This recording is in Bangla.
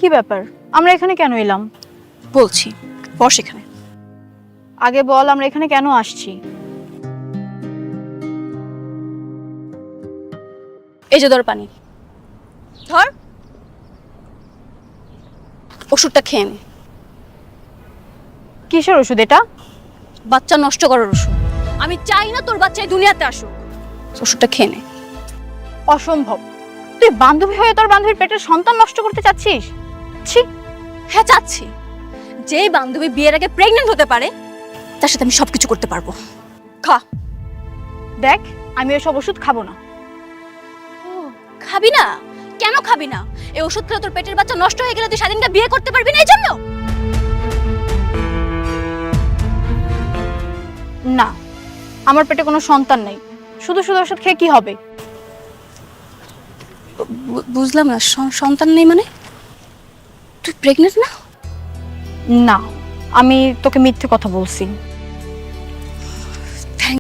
কি ব্যাপার? আমরা এখানে কেন এলাম? বলছি, বস এখানে। আগে বল আমরা এখানে কেন আসছি? এই যে ধর পানি, ধর। ওষুধটা খেয়ে নে। কিসের ওষুধ এটা? বাচ্চা নষ্ট করার ওষুধ। আমি চাই না তোর বাচ্চা এই দুনিয়াতে আসুক। ওষুধটা খেয়ে নে। অসম্ভব। তুই বান্ধবী হয়ে তোর বান্ধবীর পেটের সন্তান নষ্ট করতে চাচ্ছিস? ছি। হ্যাঁ চাচ্ছি। যেই বান্ধবী বিয়ের আগে প্রেগন্যান্ট হতে পারে তার সাথে আমি সবকিছু করতে পারবো। খা। দেখ, আমি এসব ওষুধ খাবো না। খাবি না? কেন খাবি না? এই ওষুধ খেলে তোর পেটের বাচ্চা নষ্ট হয়ে গেলে তুই স্বাধীনটা বিয়ে করতে পারবি না এই জন্য? না, আমার পেটে কোনো সন্তান নেই। শুধু শুধু ওষুধ খেয়ে কি হবে? বুঝলাম না, সন্তান নেই মানে? তুই প্রেগন্যান্ট না? না, আমি তোকে মিথ্যে কথা বলছি।